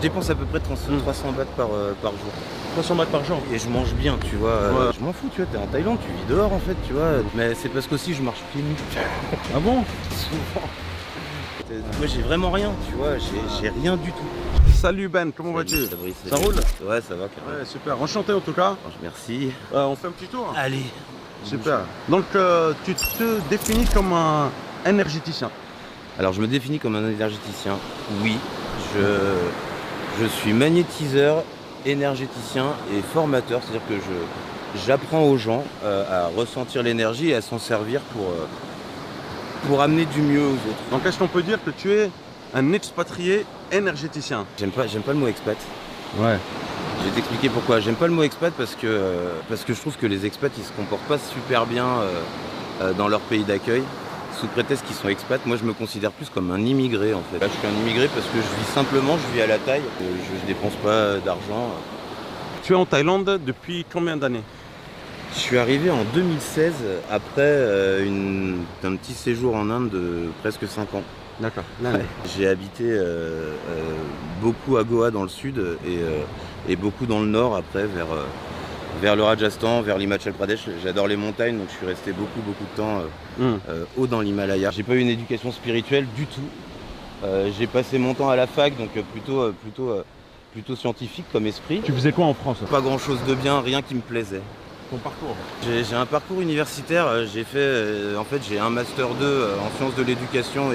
dépense à peu près 300 bahts par jour. 300 bahts par jour. Et je mange bien, tu vois. Ouais. Je m'en fous, tu vois, t'es en Thaïlande, tu vis dehors en fait, tu vois. Mais c'est parce qu'aussi je marche pieds nus. Ah bon? Souvent. Moi j'ai vraiment rien, tu vois, j'ai rien du tout. Salut Ben, comment vas-tu? Fabrice, Ça roule? Ouais, ça va carrément. Ouais, super. Enchanté en tout cas. Merci. On fait un petit tour. Allez. Super. Donc tu te définis comme un énergéticien. Alors je me définis comme un énergéticien. Oui, je suis magnétiseur, énergéticien et formateur, c'est-à-dire que j'apprends aux gens à ressentir l'énergie et à s'en servir pour amener du mieux aux autres. Donc est-ce qu'on peut dire que tu es un expatrié énergéticien? J'aime pas le mot expat. Ouais. Je vais t'expliquer pourquoi. J'aime pas le mot expat parce que je trouve que les expats ils se comportent pas super bien dans leur pays d'accueil. Sous prétexte qu'ils sont expats, moi je me considère plus comme un immigré en fait. Là, je suis un immigré parce que je vis simplement, je vis à la taille, je dépense pas d'argent. Tu es en Thaïlande depuis combien d'années? Je suis arrivé en 2016 après un petit séjour en Inde de presque 5 ans. D'accord. J'ai habité beaucoup à Goa dans le sud et beaucoup dans le nord après vers le Rajasthan, vers l'Himachal Pradesh. J'adore les montagnes donc je suis resté beaucoup de temps haut dans l'Himalaya. J'ai pas eu une éducation spirituelle du tout. J'ai passé mon temps à la fac donc plutôt scientifique comme esprit. Tu faisais quoi en France? Pas grand chose de bien, rien qui me plaisait. Ton parcours? J'ai un parcours universitaire, j'ai fait, en fait j'ai un master 2 en sciences de l'éducation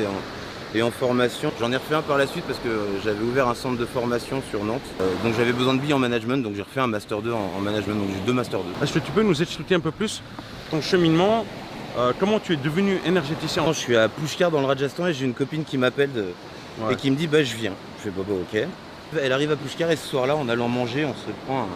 et en formation. J'en ai refait un par la suite parce que j'avais ouvert un centre de formation sur Nantes. Donc j'avais besoin de billes en management, donc j'ai refait un master 2 en management, donc j'ai 2 master 2. Est-ce que tu peux nous expliquer un peu plus ton cheminement? Comment tu es devenu énergéticien? Je suis à Pushkar dans le Rajasthan et j'ai une copine qui m'appelle et qui me dit bah je viens. Je fais bah ok. Elle arrive à Pushkar et ce soir-là en allant manger on se prend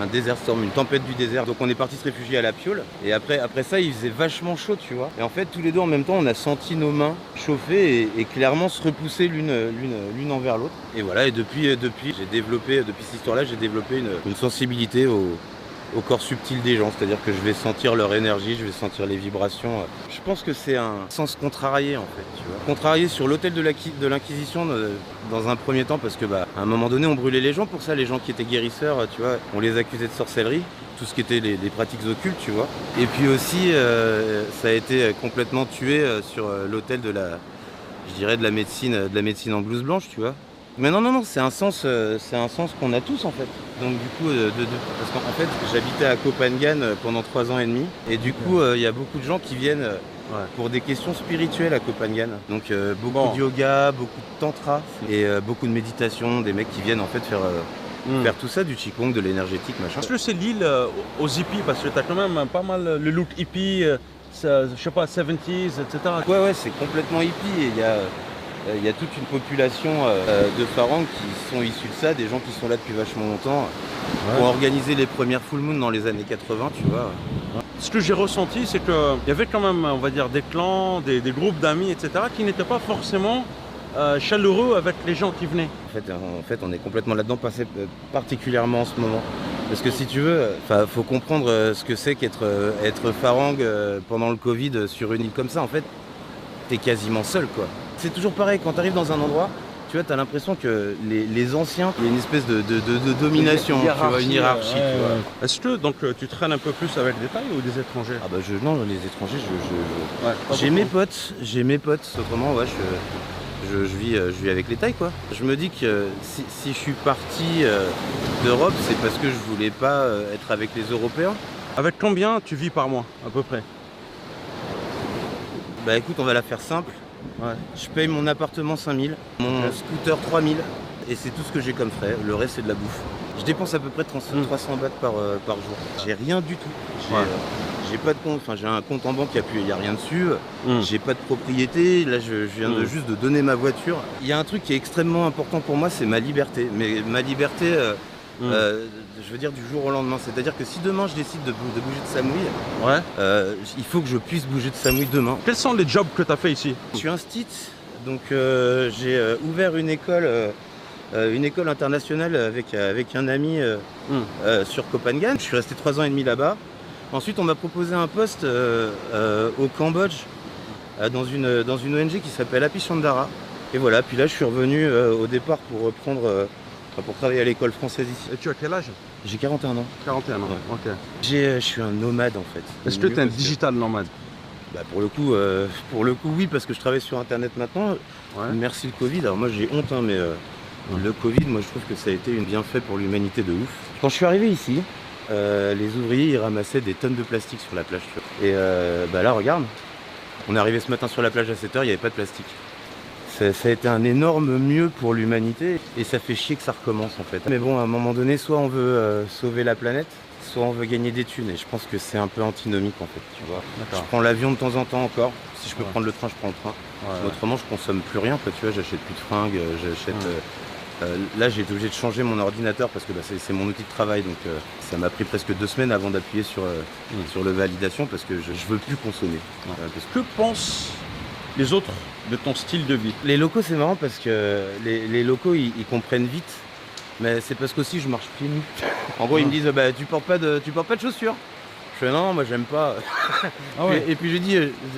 un désert storm, une tempête du désert. Donc on est parti se réfugier à la Piole. Et après ça, il faisait vachement chaud, tu vois. Et en fait, tous les deux en même temps, on a senti nos mains chauffer et clairement se repousser l'une envers l'autre. Et voilà, et depuis cette histoire-là, j'ai développé une sensibilité au corps subtil des gens. C'est-à-dire que je vais sentir leur énergie, je vais sentir les vibrations. Je pense que c'est un sens contrarié, en fait, tu vois. Contrarié sur l'autel de l'Inquisition dans un premier temps, parce que à un moment donné, on brûlait les gens pour ça, les gens qui étaient guérisseurs, tu vois. On les accusait de sorcellerie, tout ce qui était les pratiques occultes, tu vois. Et puis aussi, ça a été complètement tué sur l'autel de la médecine en blouse blanche, tu vois. Mais non, c'est un sens qu'on a tous en fait. Donc du coup, parce qu'en fait, j'habitais à Koh Phangan pendant 3 ans et demi. Et du coup, il y a beaucoup de gens qui viennent pour des questions spirituelles à Koh Phangan. Donc beaucoup de yoga, beaucoup de tantra et beaucoup de méditation. Des mecs qui viennent en fait faire tout ça, du qigong, de l'énergétique, machin. Est-ce que c'est l'île aux hippies? Parce que tu as quand même pas mal le look hippie, je sais pas, 70s, etc. Ouais, c'est complètement hippie. Et il y a toute une population de Farang qui sont issus de ça, des gens qui sont là depuis vachement longtemps, qui ont organisé les premières full moon dans les années 80, tu vois. Ce que j'ai ressenti, c'est qu'il y avait quand même, on va dire, des clans, des groupes d'amis, etc., qui n'étaient pas forcément chaleureux avec les gens qui venaient. En fait, on est complètement là-dedans, particulièrement en ce moment. Parce que si tu veux, faut comprendre ce que c'est qu'être Farang pendant le Covid sur une île comme ça. En fait, t'es quasiment seul, quoi. C'est toujours pareil, quand tu arrives dans un endroit, tu vois, tu as l'impression que les anciens, il y a une espèce de domination, tu vois, une hiérarchie. Tu vois. Est-ce que donc, tu traînes un peu plus avec des Thaïs ou des étrangers? Ah bah non, les étrangers, j'ai mes potes, autrement, ouais, je vis avec les Thaïs, quoi. Je me dis que si je suis parti d'Europe, c'est parce que je voulais pas être avec les Européens. Avec combien tu vis par mois, à peu près? Bah écoute, on va la faire simple. Ouais. Je paye mon appartement 5000, mon scooter 3000 et c'est tout ce que j'ai comme frais, le reste c'est de la bouffe. Je dépense à peu près 300 bahts par jour. J'ai rien du tout. J'ai pas de compte, j'ai un compte en banque, il n'y a rien dessus, j'ai pas de propriété, là je viens juste de donner ma voiture. Il y a un truc qui est extrêmement important pour moi, c'est ma liberté. Mais ma liberté, je veux dire du jour au lendemain, c'est-à-dire que si demain je décide de bouger de Samui, il faut que je puisse bouger de Samui demain. Quels sont les jobs que tu as fait ici? Je suis un stit, donc j'ai ouvert une école internationale avec un ami sur Koh Phangan. Je suis resté 3 ans et demi là-bas. Ensuite on m'a proposé un poste au Cambodge dans une ONG qui s'appelle Happy Chandara. Et voilà, puis là je suis revenu au départ pour reprendre pour travailler à l'école française ici. Et tu as quel âge? J'ai 41 ans. 41 ans, Ouais. ok. Je suis un nomade en fait. Est-ce que tu es un digital nomade? Bah, pour le coup, oui, parce que je travaille sur Internet maintenant. Ouais. Merci le Covid. Alors moi j'ai honte, hein, mais le Covid, moi je trouve que ça a été un bienfait pour l'humanité de ouf. Quand je suis arrivé ici, les ouvriers ils ramassaient des tonnes de plastique sur la plage. Tu vois. Et bah là regarde, on est arrivé ce matin sur la plage à 7h, il n'y avait pas de plastique. Ça a été un énorme mieux pour l'humanité et ça fait chier que ça recommence en fait. Mais bon, à un moment donné, soit on veut sauver la planète, soit on veut gagner des thunes. Et je pense que c'est un peu antinomique en fait, tu vois. Je prends l'avion de temps en temps encore. Si je peux prendre le train, je prends le train. Autrement, je consomme plus rien. Quoi, tu vois, j'achète plus de fringues, là, j'ai été obligé de changer mon ordinateur parce que c'est mon outil de travail. Donc, ça m'a pris presque 2 semaines avant d'appuyer sur le validation parce que je veux plus consommer. Que pensent les autres de ton style de vie? Les locaux, c'est marrant parce que les locaux, ils comprennent vite. Mais c'est parce qu'aussi, je marche pieds nus. En gros, ils me disent, bah, tu portes pas de chaussures. Je fais non, moi j'aime pas. Et puis je dis,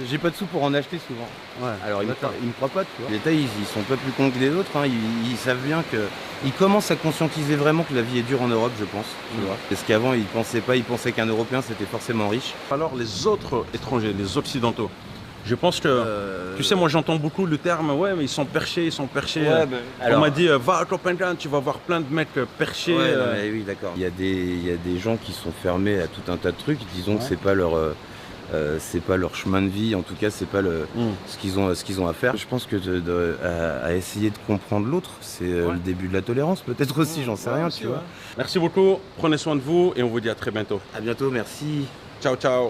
j'ai pas de sous pour en acheter souvent. Ouais. Alors ils me croient pas, tu vois. Les tailles, ils sont pas plus cons que les autres, hein. Ils savent bien que. Ils commencent à conscientiser vraiment que la vie est dure en Europe, je pense. Tu vois. Parce qu'avant, ils pensaient pas, ils pensaient qu'un Européen c'était forcément riche. Alors les autres étrangers, les occidentaux, je pense que, tu sais, moi j'entends beaucoup le terme, ouais, mais ils sont perchés. Ouais, on m'a dit, va à Copenhague, tu vas voir plein de mecs perchés. Ouais, non, mais oui, d'accord. Il y a des gens qui sont fermés à tout un tas de trucs. Disons que c'est pas leur chemin de vie. En tout cas, c'est pas ce qu'ils ont à faire. Je pense que à essayer de comprendre l'autre, c'est le début de la tolérance. Peut-être aussi, j'en sais rien, tu vois. Merci beaucoup. Prenez soin de vous et on vous dit à très bientôt. À bientôt, merci. Ciao, ciao.